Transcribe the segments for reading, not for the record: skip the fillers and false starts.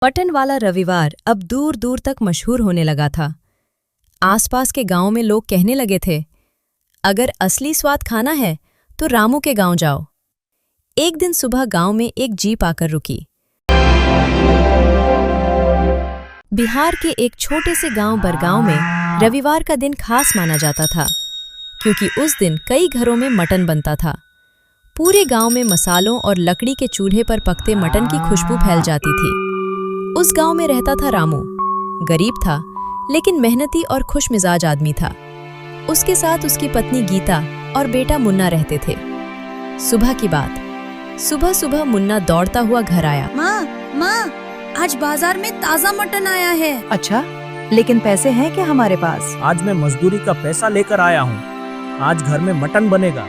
Mutton वाला रविवार अब दूर दूर तक मशहूर होने लगा था। आसपास के गांव में लोग कहने लगे थे, अगर असली स्वाद खाना है तो रामू के गांव जाओ। एक दिन सुबह गांव में एक जीप आकर रुकी। बिहार के एक छोटे से गांव बरगांव में रविवार का दिन खास माना जाता था, क्योंकि उस दिन कई घरों में मटन बनता था। पूरे गांव में मसालों और लकड़ी के चूल्हे पर पकते मटन की खुशबू फैल जाती थी। उस गांव में रहता था रामू। गरीब था, लेकिन मेहनती और खुश मिजाज आदमी था। उसके साथ उसकी पत्नी गीता और बेटा मुन्ना रहते थे। सुबह की बात, सुबह सुबह मुन्ना दौड़ता हुआ घर आया। माँ, आज बाजार में ताजा मटन आया है। अच्छा, लेकिन पैसे हैं क्या हमारे पास? आज मैं मजदूरी का पैसा लेकर आया हूँ। आज घर में मटन बनेगा।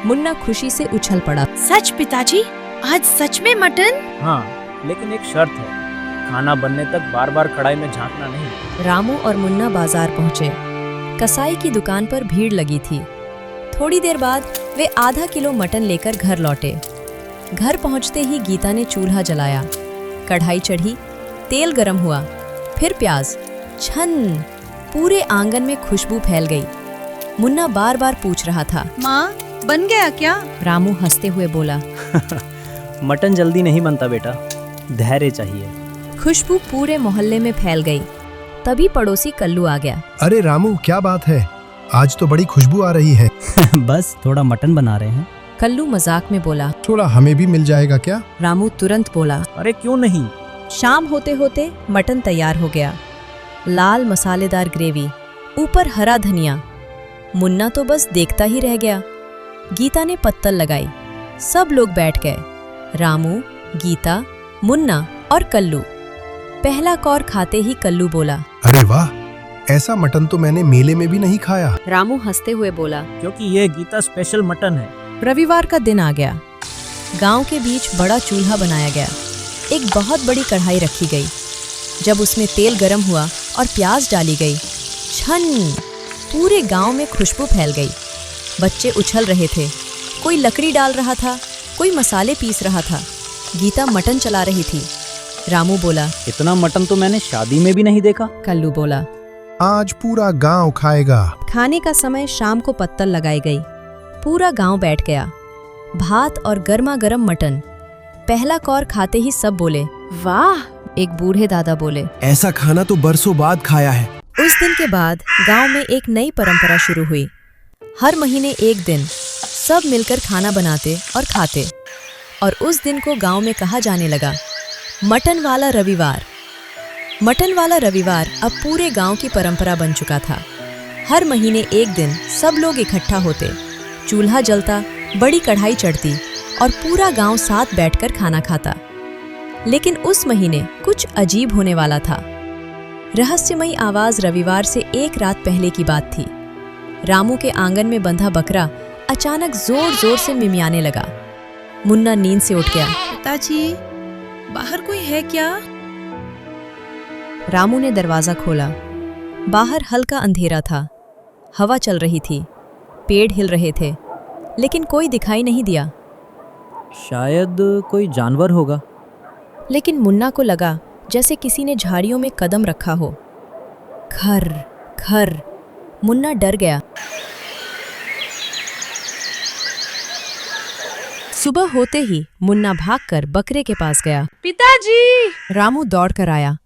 मुन्ना खुशी से उछल पड़ा। सच पिताजी, आज सच में मटन? हाँ, लेकिन एक शर्त है, खाना बनने तक बार बार कढ़ाई में झांकना नहीं। रामू और मुन्ना बाजार पहुंचे। कसाई की दुकान पर भीड़ लगी थी। थोड़ी देर बाद वे आधा किलो मटन लेकर घर लौटे। घर पहुंचते ही गीता ने चूल्हा जलाया। कढ़ाई चढ़ी, तेल गरम हुआ, फिर प्याज। छन, पूरे आंगन में खुशबू फैल गई। मुन्ना बार बार पूछ रहा था, माँ, बन गया क्या? रामू हंसते हुए बोला, मटन जल्दी नहीं बनता बेटा, धैर्य चाहिए। खुशबू पूरे मोहल्ले में फैल गई। तभी पड़ोसी कल्लू आ गया। अरे रामू, क्या बात है? आज तो बड़ी खुशबू आ रही है। बस थोड़ा मटन बना रहे हैं। कल्लू मजाक में बोला। थोड़ा हमें भी मिल जाएगा क्या? रामू तुरंत बोला। अरे क्यों नहीं। शाम होते होते मटन तैयार हो गया। लाल मसालेदार ग्रेवी, ऊपर हरा धनिया। मुन्ना तो बस देखता ही रह गया। गीता ने पत्तल लगाई। सब लोग बैठ गए, रामू, गीता, मुन्ना और कल्लू। पहला कौर खाते ही कल्लू बोला, अरे वाह, ऐसा मटन तो मैंने मेले में भी नहीं खाया। रामू हंसते हुए बोला, क्योंकि ये गीता स्पेशल मटन है। रविवार का दिन आ गया। गांव के बीच बड़ा चूल्हा बनाया गया। एक बहुत बड़ी कढ़ाई रखी गई। जब उसमें तेल गरम हुआ और प्याज डाली गई, छन, पूरे गांव में खुशबू फैल गई। बच्चे उछल रहे थे, कोई लकड़ी डाल रहा था, कोई मसाले पीस रहा था। गीता मटन चला रही थी। रामू बोला, इतना मटन तो मैंने शादी में भी नहीं देखा। कल्लू बोला, आज पूरा गांव खाएगा। खाने का समय शाम को पत्तल लगाई गई। पूरा गांव बैठ गया। भात और गर्मा गर्म मटन। पहला कौर खाते ही सब बोले, वाह। एक बूढ़े दादा बोले, ऐसा खाना तो बरसों बाद खाया है। उस दिन के बाद गांव में एक नई परंपरा शुरू हुई। हर महीने एक दिन सब मिलकर खाना बनाते और खाते, और उस दिन को गांव में कहा जाने लगा, मटन वाला रविवार। मटन वाला रविवार अब पूरे गांव की परंपरा बन चुका था। हर महीने एक दिन सब लोग इकट्ठा होते, चूल्हा जलता, बड़ी कढ़ाई चढ़ती और पूरा गांव साथ बैठकर खाना खाता। लेकिन उस महीने कुछ अजीब होने वाला था। रहस्यमयी आवाज रविवार से एक रात पहले की बात थी। रामू के आंगन में बंधा बकरा अचानक जोर जोर से मिमियाने लगा। मुन्ना नींद से उठ गया। पिताजी, बाहर कोई है क्या? रामू ने दरवाजा खोला। बाहर हल्का अंधेरा था। हवा चल रही थी, पेड़ हिल रहे थे, लेकिन कोई दिखाई नहीं दिया। शायद कोई जानवर होगा। लेकिन मुन्ना को लगा जैसे किसी ने झाड़ियों में कदम रखा हो। खर खर, मुन्ना डर गया। सुबह होते ही मुन्ना भागकर बकरे के पास गया। पिताजी, रामू दौड़कर आया।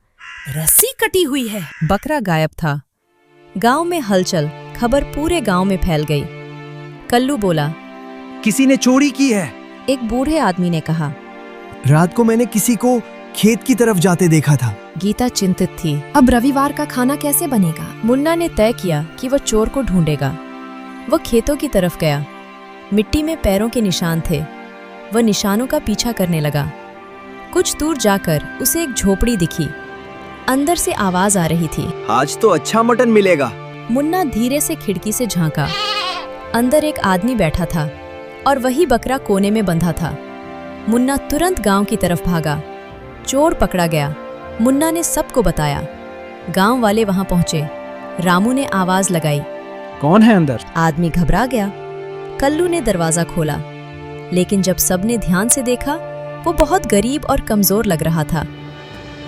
रस्सी कटी हुई है। बकरा गायब था। गांव में हलचल, खबर पूरे गांव में फैल गई। कल्लू बोला, किसी ने चोरी की है। एक बूढ़े आदमी ने कहा। रात को मैंने किसी को खेत की तरफ जाते देखा था। गीता चिंतित थी। अब रविवार का खाना कैसे बनेगा? मुन्ना ने तय किया कि वह चोर को ढूंढेगा। वह खेतों की तरफ गया। मिट्टी में पैरों के निशान थे। वह निशानों का पीछा करने लगा। कुछ दूर जाकर उसे एक झोपड़ी दिखी। अंदर से आवाज आ रही थी, आज तो अच्छा मटन मिलेगा। मुन्ना धीरे से खिड़की से झांका। अंदर एक आदमी बैठा था और वही बकरा कोने में बंधा था। मुन्ना तुरंत गांव की तरफ भागा। चोर पकड़ा गया। मुन्ना ने सबको बताया। गांव वाले वहां पहुंचे। रामू ने आवाज लगाई, कौन है अंदर? आदमी घबरा गया। कल्लू ने दरवाजा खोला, लेकिन जब सबने ध्यान से देखा, वो बहुत गरीब और कमजोर लग रहा था।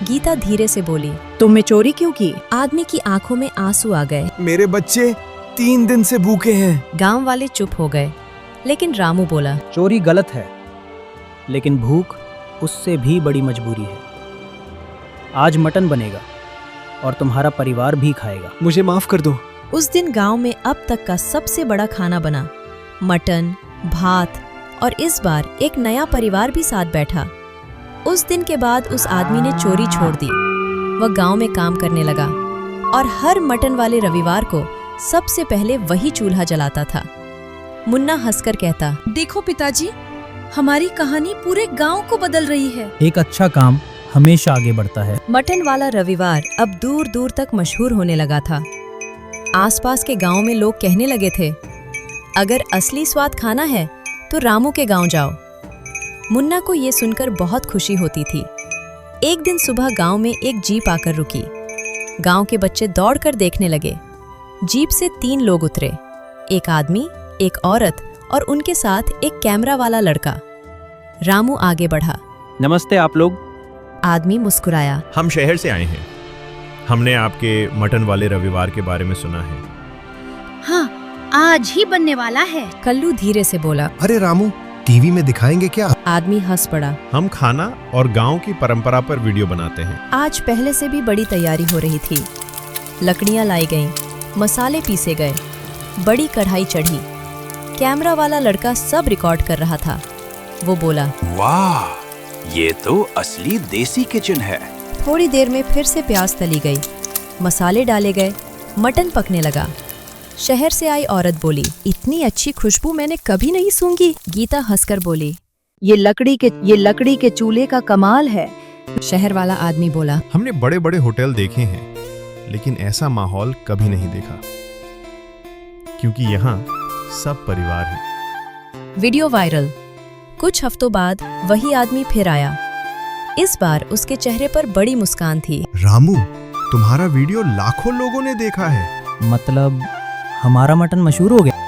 गीता धीरे से बोली। तुमने चोरी क्यों की? आदमी की आंखों में आंसू आ गए। मेरे बच्चे 3 दिन से भूखे हैं। गांव वाले चुप हो गए, लेकिन रामू बोला। चोरी गलत है, लेकिन भूख उससे भी बड़ी मजबूरी है। आज मटन बनेगा और तुम्हारा परिवार भी खाएगा। मुझे माफ कर दो। उस दिन गांव में अब तक का सबसे बड़ा खाना बना, मटन, भात, और इस बार एक नया परिवार भी साथ बैठा। उस दिन के बाद उस आदमी ने चोरी छोड़ दी। वह गांव में काम करने लगा और हर मटन वाले रविवार को सबसे पहले वही चूल्हा जलाता था। मुन्ना हंसकर कहता, देखो पिताजी, हमारी कहानी पूरे गांव को बदल रही है। एक अच्छा काम हमेशा आगे बढ़ता है। मटन वाला रविवार अब दूर दूर तक मशहूर होने लगा था। आसपास के गांव में लोग कहने लगे थे, अगर असली स्वाद खाना है तो रामू के गांव जाओ। मुन्ना को ये सुनकर बहुत खुशी होती थी। एक दिन सुबह गांव में एक जीप आकर रुकी। गांव के बच्चे दौड़कर देखने लगे। जीप से 3 लोग उतरे, एक आदमी, एक औरत और उनके साथ एक कैमरा वाला लड़का। रामू आगे बढ़ा। नमस्ते आप लोग। आदमी मुस्कुराया। हम शहर से आए हैं। हमने आपके मटन वाले रविवार के बारे में सुना है। हाँ, आज ही बनने वाला है। कल्लू धीरे से बोला। अरे रामू, टीवी में दिखाएंगे क्या? आदमी हंस पड़ा। हम खाना और गांव की परंपरा पर वीडियो बनाते हैं। आज पहले से भी बड़ी तैयारी हो रही थी। लकड़ियां लाई गईं, मसाले पीसे गए, बड़ी कढ़ाई चढ़ी। कैमरा वाला लड़का सब रिकॉर्ड कर रहा था। वो बोला, वाह, ये तो असली देसी किचन है। थोड़ी देर में फिर से प्याज तली गई, मसाले डाले गए, मटन पकने लगा। शहर से आई औरत बोली, इतनी अच्छी खुशबू मैंने कभी नहीं सूंघी। गीता हंसकर बोली, ये लकड़ी के चूल्हे का कमाल है। शहर वाला आदमी बोला, हमने बड़े बड़े होटल देखे हैं, लेकिन ऐसा माहौल कभी नहीं देखा, क्योंकि यहाँ सब परिवार है। Video viral. कुछ हफ्तों बाद वही आदमी फिर आया। इस बार उसके चेहरे पर बड़ी मुस्कान थी। रामू, तुम्हारा वीडियो लाखों लोगों ने देखा है। मतलब हमारा मटन मशहूर हो गया।